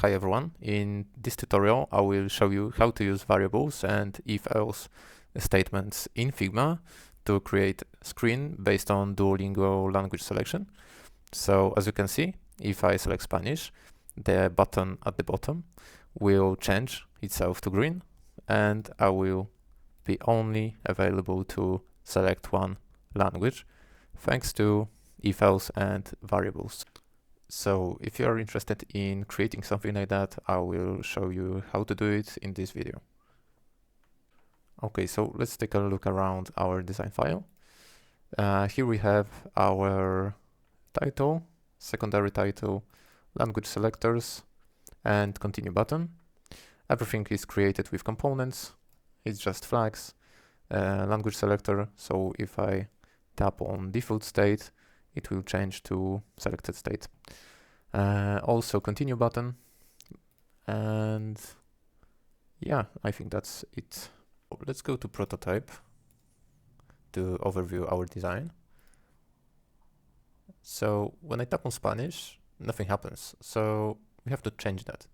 Hi everyone, in this tutorial I will show you how to use variables and if-else statements in Figma to create a screen based on Duolingo language selection. So as you can see, if I select Spanish, the button at the bottom will change itself to green and I will be only available to select one language thanks to if-else and variables. So if you are interested in creating something like that, I will show you how to do it in this video. Okay, so let's take a look around our design file. Here we have our title, secondary title, language selectors, and continue button. Everything is created with components. It's just flags, language selector. So if I tap on default state, it will change to selected state. Also continue button, and yeah, I think that's it. Let's go to prototype to overview our design. So when I tap on Spanish, nothing happens. So we have to change that.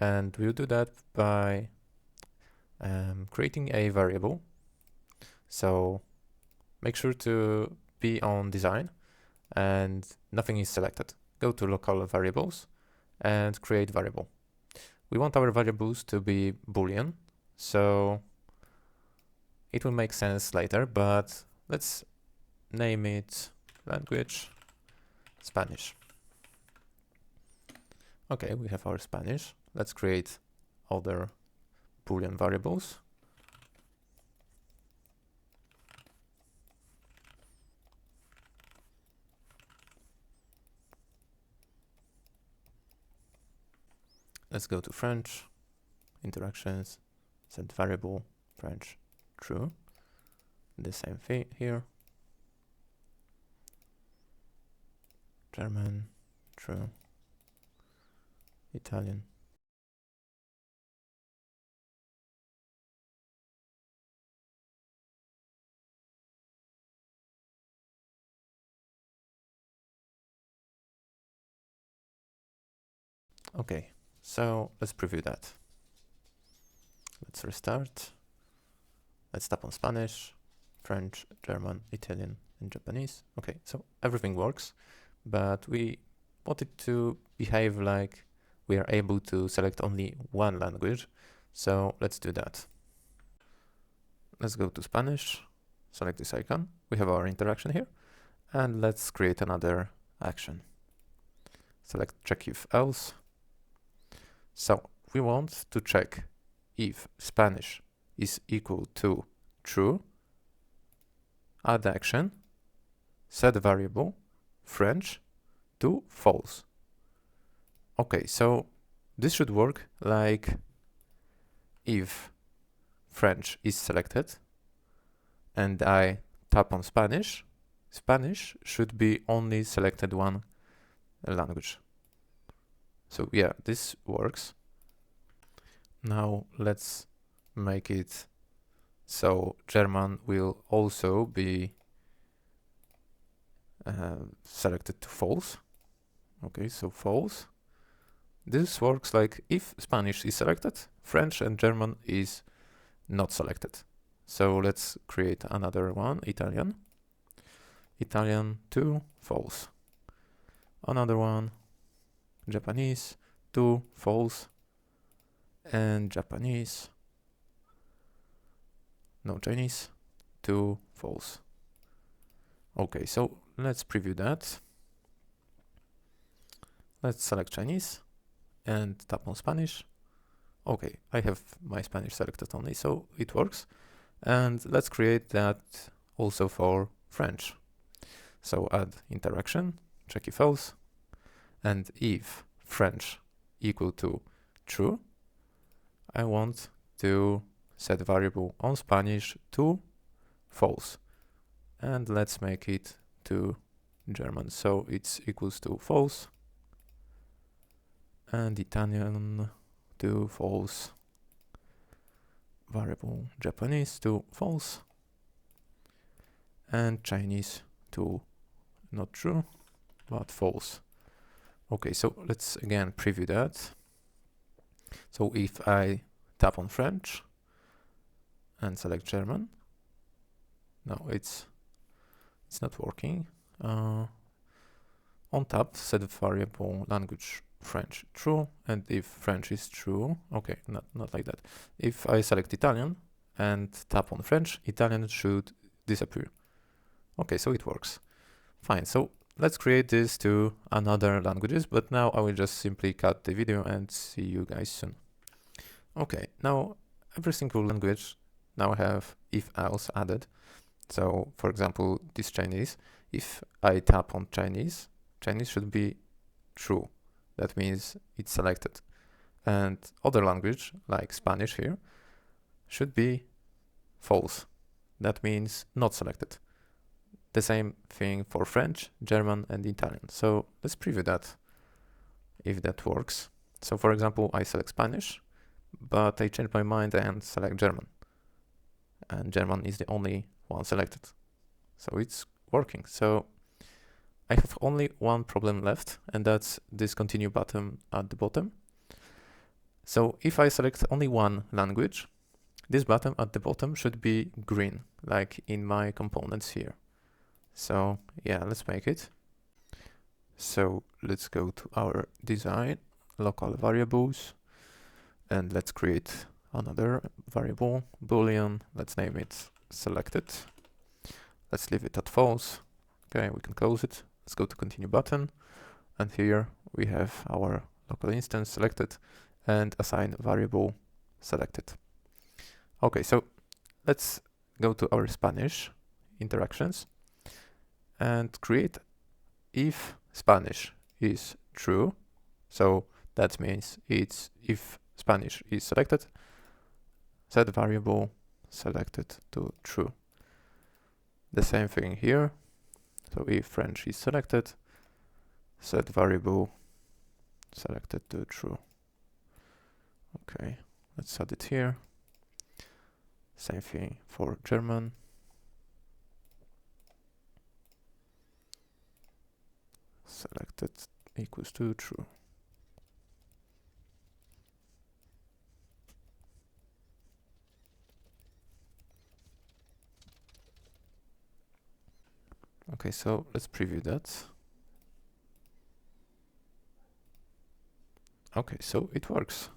And we'll do that by creating a variable. So make sure to be on design and nothing is selected. Go to local variables and create variable. We want our variables to be Boolean, so it will make sense later, but let's name it language Spanish. Okay, we have our Spanish. Let's create other Boolean variables. Let's go to French, interactions, set variable, French, true. The same thing here. German, true. Italian. Okay, so let's preview that. Let's restart. Let's tap on Spanish, French, German, Italian, and Japanese. Okay, so everything works, but we want it to behave like we are able to select only one language. So let's do that. Let's go to Spanish, select this icon. We have our interaction here, and let's create another action. Select check if else. So we want to check if Spanish is equal to true, add action, set variable, French to false. Okay, so this should work like if French is selected and I tap on Spanish, Spanish should be only selected one language. So yeah, this works. Now let's make it so German will also be selected to false. Okay, so false. This works like if Spanish is selected, French and German is not selected. So let's create another one, Italian. Italian to false. Another one, Japanese to false. And Japanese, no Chinese, to false. Okay, so let's preview that. Let's select Chinese and tap on Spanish. Okay, I have my Spanish selected only, so it works. And let's create that also for French. So add interaction, check if else, and if French equal to true, I want to set variable on Spanish to false. And let's make it to German. So it's equals to false. And Italian to false. Variable Japanese to false. And Chinese to not true, but false. Okay, so let's again preview that. So if I tap on French and select German, no, it's not working. On tab, set variable language French true, and if French is true, okay, not like that. If I select Italian and tap on French, Italian should disappear. Okay, so it works. Fine, so let's create this to another languages, but now I will just simply cut the video and see you guys soon. Okay, now every single language now have if else added. So for example, this Chinese, if I tap on Chinese, Chinese should be true. That means it's selected. And other language, like Spanish here, should be false. That means not selected. The same thing for French, German, and Italian. So let's preview that, if that works. So for example, I select Spanish, but I change my mind and select German. And German is the only one selected. So it's working. So I have only one problem left, and that's this continue button at the bottom. So if I select only one language, this button at the bottom should be green, like in my components here. So yeah, let's make it. So let's go to our design, local variables, and let's create another variable, boolean. Let's name it selected. Let's leave it at false. Okay, we can close it. Let's go to continue button, and here we have our local instance selected and assign variable selected. Okay, so let's go to our Spanish interactions and create if Spanish is true. So that means it's if Spanish is selected, set variable selected to true. The same thing here. So if French is selected, set variable selected to true. Okay, let's add it here. Same thing for German. Selected equals to true. Okay, so let's preview that. Okay, so it works.